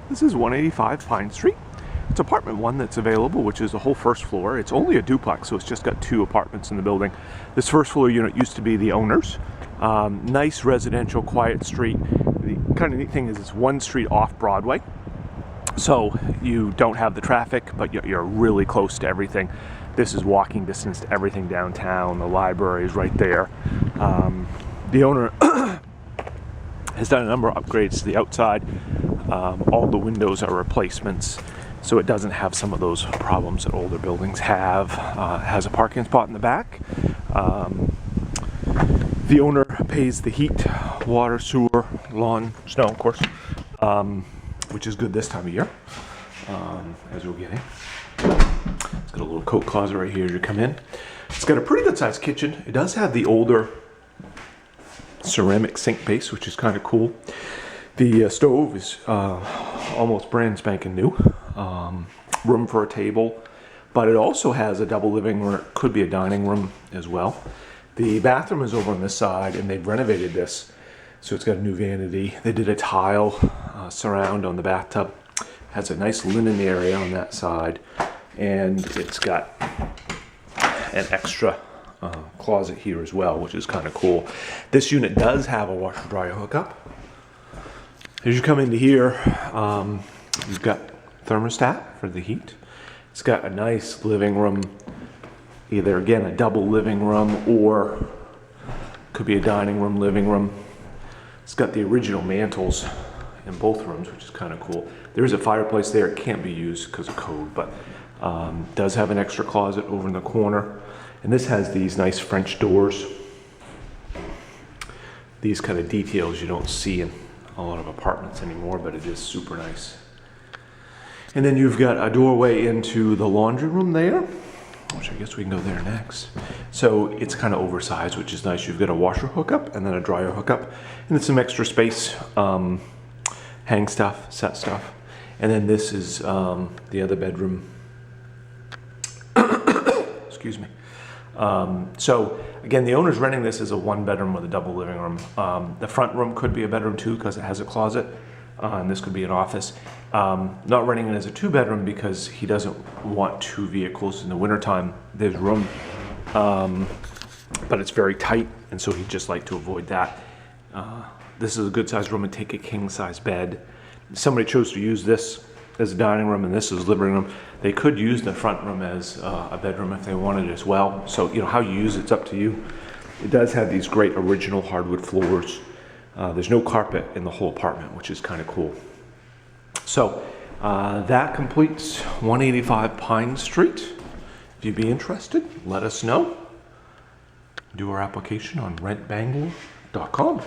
This is 185 Pine Street. It's apartment 1 that's available, which is the whole first floor. It's only a duplex, so it's just got 2 apartments in the building. This first floor unit used to be the owner's. Nice residential, quiet street. The kind of neat thing is it's one street off Broadway. So you don't have the traffic, but you're really close to everything. This is walking distance to everything downtown. The library is right there. The owner has done a number of upgrades to the outside. All the windows are replacements, so it doesn't have some of those problems that older buildings have. It has a parking spot in the back. The owner pays the heat, water, sewer, lawn, snow, of course, which is good this time of year, as we're getting. It's got a little coat closet right here as you come in. It's got a pretty good sized kitchen. It does have the older ceramic sink base, which is kind of cool. The stove is almost brand spanking new. Room for a table, but it also has a double living room. It could be a dining room as well. The bathroom is over on this side, and they've renovated this, so it's got a new vanity. They did a tile surround on the bathtub. Has a nice linen area on that side, and it's got an extra closet here as well, which is kind of cool. This unit does have a washer dryer hookup. As you come into here, you've got thermostat for the heat. It's got a nice living room, either again a double living room or could be a dining room, living room. It's got the original mantles in both rooms, which is kind of cool. There is a fireplace there. It can't be used because of code, but does have an extra closet over in the corner. And this has these nice French doors. These kind of details you don't see in a lot of apartments anymore, but it is super nice. And then you've got a doorway into the laundry room there, which I guess we can go there next. So it's kind of oversized, which is nice. You've got a washer hookup and then a dryer hookup, and then some extra space, hang stuff, set stuff. And then this is the other bedroom. Excuse me. So again, the owner's renting this as a 1-bedroom with a double living room. The front room could be a bedroom too because it has a closet, and this could be an office. Not renting it as a 2-bedroom because he doesn't want 2 vehicles in the wintertime. There's room, but it's very tight, and so he'd just like to avoid that. This is a good sized room and take a king size bed. If somebody chose to use this as a dining room and this is living room, they could use the front room as a bedroom if they wanted as well. So, you know, how you use it's up to you. It does have these great original hardwood floors. There's no carpet in the whole apartment, which is kind of cool. So that completes 185 Pine Street. If you'd be interested, let us know. Do our application on rentbangor.com.